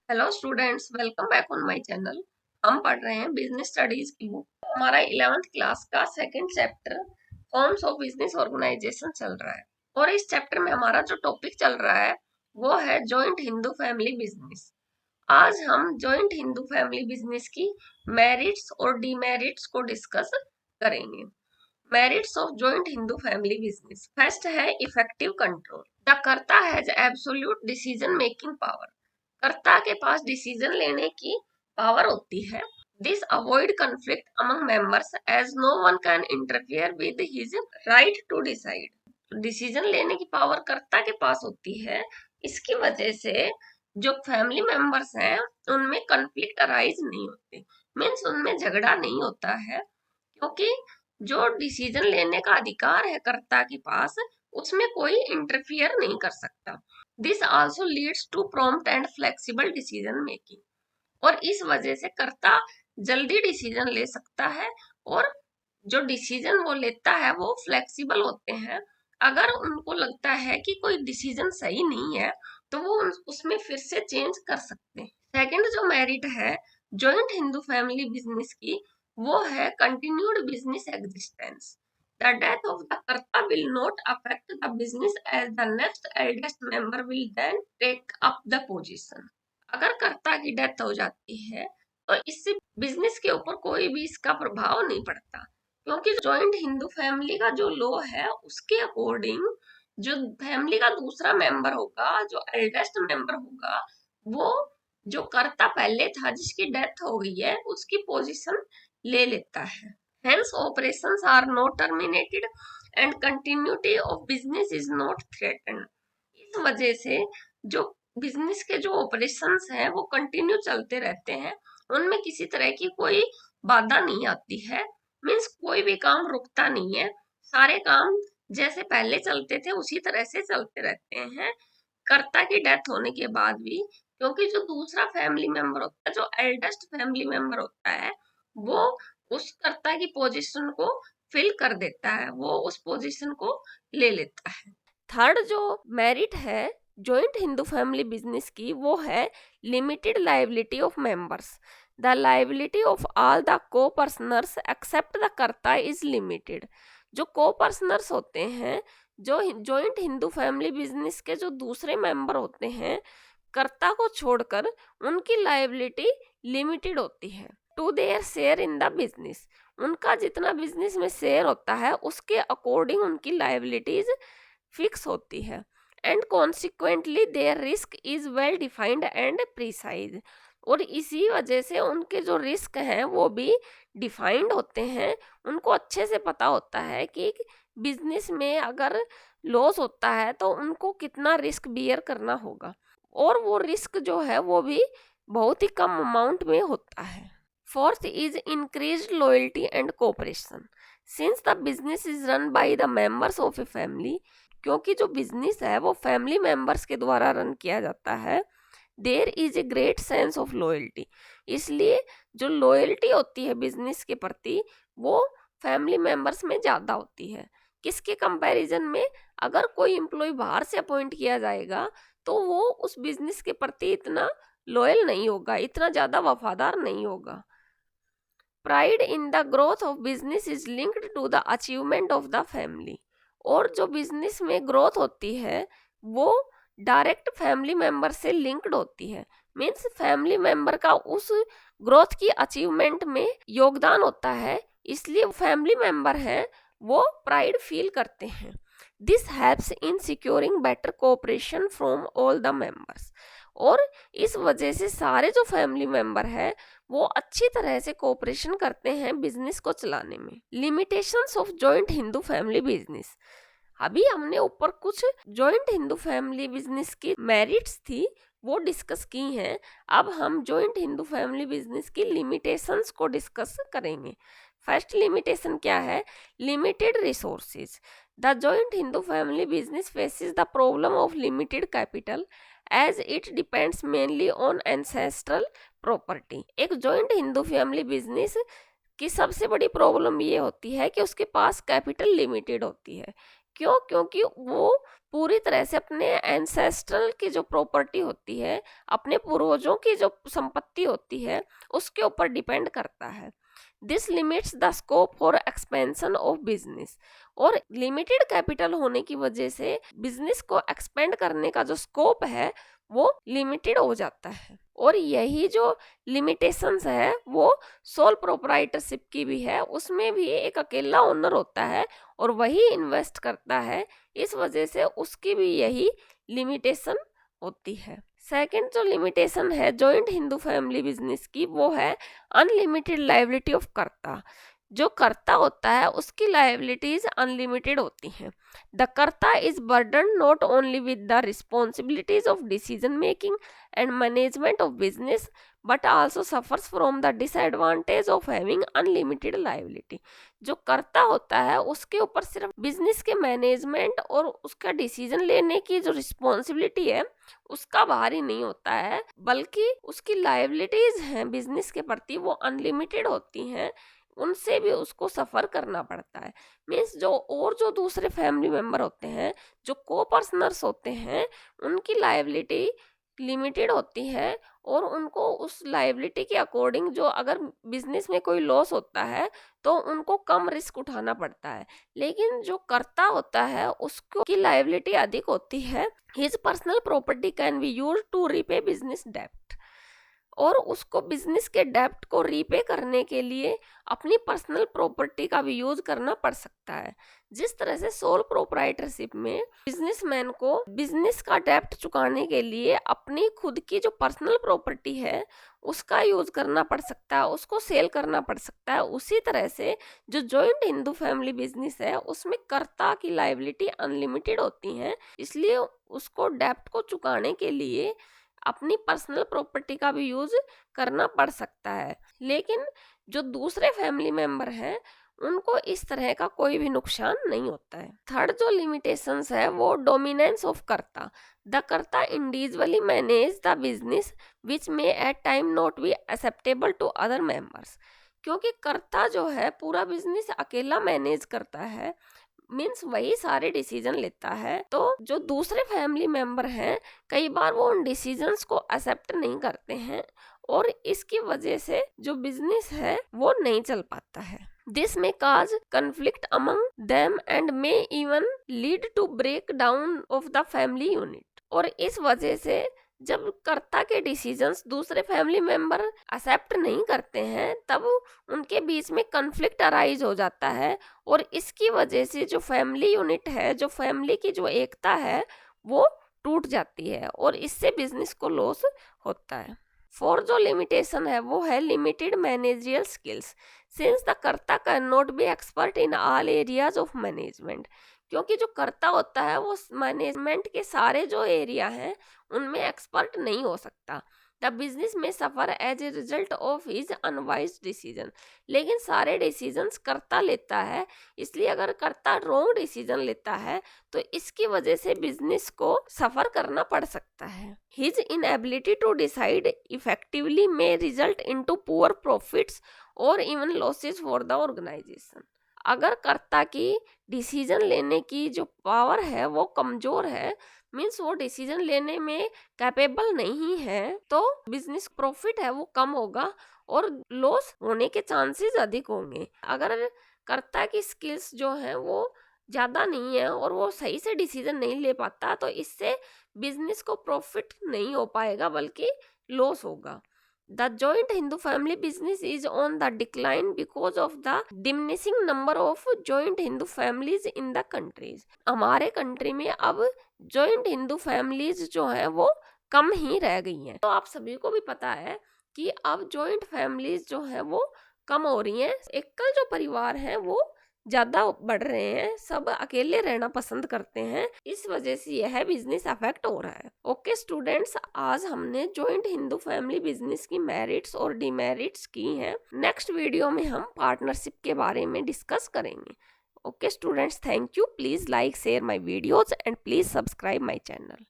Hello students, welcome back on my channel. हम पढ़ रहे हैं बिजनेस स्टडीज की बुक। हमारा 11th क्लास का second chapter forms of business organisation चल रहा है और इस चैप्टर में हमारा जो टॉपिक चल रहा है वो है जॉइंट हिंदू फैमिली बिजनेस। आज हम जॉइंट हिंदू फैमिली बिजनेस की मेरिट्स और डीमेरिट्स को डिस्कस करेंगे। Merits of joint Hindu family business. First है effective control. The karta has absolute decision making power. कर्ता के पास डिसीजन लेने की पावर होती है। This avoid conflict among members as no one can interfere with his right to decide. Decision लेने की पावर कर्ता के पास होती है, इसकी वजह से जो फैमिली मेंबर्स हैं उनमें कंफ्लिक्ट अराइज नहीं होते, मीन्स उनमें झगड़ा नहीं होता है, क्योंकि जो डिसीजन लेने का अधिकार है कर्ता के पास उसमें कोई इंटरफियर नहीं कर सकता। This also leads to prompt and flexible decision making. और इस वजह से कर्ता जल्दी डिसीजन ले सकता है और जो डिसीजन वो लेता है वो फ्लेक्सिबल होते हैं। अगर उनको लगता है कि कोई डिसीजन सही नहीं है तो वो उसमें फिर से चेंज कर सकते हैं। सेकंड जो मेरिट है जॉइंट हिंदू फैमिली बिजनेस की वो है continued business existence. The death of the Karta will not affect the business as the next eldest member will then take up the position. अगर कर्ता की डेथ हो जाती है तो इससे बिजनेस के ऊपर कोई भी इसका प्रभाव नहीं पड़ता, क्योंकि जॉइंट हिंदू फैमिली का जो लॉ है उसके अकॉर्डिंग जो फैमिली का दूसरा मेंबर होगा, जो एल्डेस्ट मेंबर होगा, वो जो कर्ता पहले था जिसकी डेथ हो गई है उसकी पोजीशन ले लेता है। Hence operations are not terminated and continuity of business is not threatened. इस वजह से जो बिजनेस के जो ऑपरेशंस हैं वो कंटिन्यू चलते रहते हैं, उनमें किसी तरह की कोई बाधा नहीं आती है। मीन्स कोई भी काम रुकता नहीं है, सारे काम जैसे पहले चलते थे उसी तरह से चलते रहते हैं कर्ता की डेथ होने के बाद भी, क्योंकि जो दूसरा फैमिली मेंबर होता है, जो एल्डेस्ट फैमिली मेंबर होता है, वो उस कर्ता की पोजीशन को फिल कर देता है, वो उस पोजीशन को ले लेता है। थर्ड जो मेरिट है जॉइंट हिंदू फैमिली बिजनेस की वो है limited liability of members. The liability of all the को पर्सनर्स एक्सेप्ट द कर्ता इज लिमिटेड। जो को पर्सनर्स होते हैं, जो जॉइंट हिंदू फैमिली बिजनेस के जो दूसरे मेंबर होते हैं, कर्ता को छोड़कर उनकी लायबिलिटी लिमिटेड होती है to their share in the business. उनका जितना बिजनेस में शेयर होता है उसके अकॉर्डिंग उनकी लायबिलिटीज फिक्स होती है and consequently their risk is well defined and precise. और इसी वजह से उनके जो रिस्क हैं वो भी डिफाइंड होते हैं, उनको अच्छे से पता होता है कि बिजनेस में अगर लॉस होता है तो उनको कितना रिस्क बियर करना होगा, और वो रिस्क जो है वो भी बहुत ही कम अमाउंट में होता है। Fourth is increased loyalty and cooperation. Since the business is run by the members of a family, क्योंकि जो बिजनेस है वो फैमिली मेंबर्स के द्वारा रन किया जाता है, there is a great sense of loyalty. इसलिए जो लॉयल्टी होती है बिजनेस के प्रति वो फैमिली मेंबर्स में ज़्यादा होती है। किसके कंपैरिजन में? अगर कोई एम्प्लॉय बाहर से अपॉइंट किया जाएगा तो वो उस बिजनेस के प्रति इतना लॉयल नहीं होगा, इतना ज़्यादा वफादार नहीं होगा। Pride in the growth of business is linked to the achievement of the family. और जो बिजनेस में ग्रोथ होती है वो डायरेक्ट फैमिली मेंबर से लिंक्ड होती है, मीन्स फैमिली मेंबर का उस ग्रोथ की अचीवमेंट में योगदान होता है, इसलिए फैमिली मेंबर हैं वो प्राइड फील करते हैं। This helps in securing better cooperation from all the members. और इस वजह से सारे जो फैमिली मेंबर है वो अच्छी तरह से कोऑपरेशन करते हैं बिजनेस को चलाने में। Limitations of joint Hindu family business. अभी हमने ऊपर कुछ जॉइंट हिंदू फैमिली बिजनेस की मेरिट्स थी वो डिस्कस की हैं, अब हम जॉइंट हिंदू फैमिली बिजनेस की लिमिटेशंस को डिस्कस करेंगे। फर्स्ट लिमिटेशन क्या है? Limited resources. The joint Hindu family business faces the problem of limited capital as it depends mainly on ancestral property. एक जॉइंट हिंदू फैमिली बिजनेस की सबसे बड़ी प्रॉब्लम ये होती है कि उसके पास कैपिटल लिमिटेड होती है, क्यों? क्योंकि वो पूरी तरह से अपने एंसेस्ट्रल की जो प्रॉपर्टी होती है, अपने पूर्वजों की जो संपत्ति होती है, उसके ऊपर डिपेंड करता है। This limits the scope for expansion of business. और लिमिटेड कैपिटल होने की वजह से बिजनेस को एक्सपेंड करने का जो स्कोप है वो लिमिटेड हो जाता है। और यही जो लिमिटेशंस है वो सोल प्रोप्राइटरशिप की भी है, उसमें भी एक अकेला ओनर होता है और वही इन्वेस्ट करता है, इस वजह से उसकी भी यही लिमिटेशन होती है। सेकंड जो लिमिटेशन है जॉइंट हिंदू फैमिली बिजनेस की, वो है अनलिमिटेड लायबिलिटी ऑफ कर्ता। जो कर्ता होता है उसकी लायबिलिटीज अनलिमिटेड होती हैं। द कर्ता is burden not only with the responsibilities of decision making and management of business but also suffers from the disadvantage of having unlimited liability. जो कर्ता होता है उसके ऊपर सिर्फ बिजनेस के मैनेजमेंट और उसका डिसीजन लेने की जो रिस्पॉन्सिबिलिटी है उसका भार ही नहीं होता है, बल्कि उसकी लायबिलिटीज हैं बिजनेस के प्रति वो अनलिमिटेड होती हैं, उनसे भी उसको सफर करना पड़ता है। मीन्स जो दूसरे फैमिली मेंबर होते हैं, जो को पर्सनर्स होते हैं, उनकी लायबिलिटी लिमिटेड होती है और उनको उस लायबिलिटी के अकॉर्डिंग जो अगर बिजनेस में कोई लॉस होता है तो उनको कम रिस्क उठाना पड़ता है। लेकिन जो कर्ता होता है उसको की लायबिलिटी अधिक होती है। His personal property can be use to repay business डेब्ट। और उसको बिजनेस के डेब्ट को रीपे करने के लिए अपनी पर्सनल प्रॉपर्टी का भी यूज करना पड़ सकता है। जिस तरह से सोल प्रोप्राइटरशिप में बिजनेसमैन को बिजनेस का डेब्ट चुकाने के लिए अपनी खुद की जो पर्सनल प्रॉपर्टी है उसका यूज करना पड़ सकता है, उसको सेल करना पड़ सकता है, उसी तरह से जो जॉइंट हिंदू फैमिली बिजनेस है उसमें कर्ता की लायबिलिटी अनलिमिटेड होती है, इसलिए उसको डेब्ट को चुकाने के लिए अपनी पर्सनल प्रॉपर्टी का भी यूज करना पड़ सकता है। लेकिन जो दूसरे फैमिली मेंबर हैं उनको इस तरह का कोई भी नुकसान नहीं होता है। थर्ड जो लिमिटेशंस है वो dominance of karta. The karta individually manage the business which may at time not be acceptable to other members. क्योंकि कर्ता जो है पूरा बिजनेस अकेला मैनेज करता है, मीन्स वही सारे डिसीजन लेता है, तो जो दूसरे फैमिली मेंबर हैं कई बार वो उन डिसीजंस को एक्सेप्ट नहीं करते हैं और इसकी वजह से जो बिजनेस है वो नहीं चल पाता है। दिस में causes conflict among them and may even lead to break down of the family unit. और इस वजह से जब कर्ता के डिसीजंस दूसरे फैमिली मेंबर एक्सेप्ट नहीं करते हैं तब उनके बीच में कन्फ्लिक्ट अराइज हो जाता है और इसकी वजह से जो फैमिली यूनिट है, जो फैमिली की जो एकता है वो टूट जाती है और इससे बिजनेस को लॉस होता है। फोर जो लिमिटेशन है वो है limited managerial skills since the karta can not be expert in all areas of management. क्योंकि जो कर्ता होता है वो मैनेजमेंट के सारे जो एरिया हैं उनमें एक्सपर्ट नहीं हो सकता। The business may suffer as a result of his unwise decision. लेकिन सारे डिसीजंस कर्ता लेता है, इसलिए अगर कर्ता रॉन्ग डिसीजन लेता है तो इसकी वजह से बिजनेस को सफर करना पड़ सकता है। His inability to decide effectively may result into poor profits और even losses for the organisation. अगर कर्ता की डिसीजन लेने की जो पावर है वो कमजोर है, मीन्स वो डिसीजन लेने में कैपेबल नहीं है, तो बिजनेस प्रॉफिट है वो कम होगा और लॉस होने के चांसेस अधिक होंगे। अगर कर्ता की स्किल्स जो है वो ज़्यादा नहीं है और वो सही से डिसीजन नहीं ले पाता तो इससे बिजनेस को प्रॉफिट नहीं हो पाएगा बल्कि लॉस होगा। The joint Hindu family business is on the decline because of the diminishing number of joint Hindu families in the countries. हमारे कंट्री में अब joint Hindu families जो है वो कम ही रह गई हैं। तो आप सभी को भी पता है कि अब joint families जो है वो कम हो रही हैं, एकल जो परिवार हैं वो ज्यादा बढ़ रहे हैं, सब अकेले रहना पसंद करते हैं, इस वजह से यह बिजनेस अफेक्ट हो रहा है। ओके स्टूडेंट्स, आज हमने जॉइंट हिंदू फैमिली बिजनेस की मेरिट्स और डिमेरिट्स की हैं। नेक्स्ट वीडियो में हम पार्टनरशिप के बारे में डिस्कस करेंगे। Okay students, thank you. Please like share my videos and please subscribe my channel.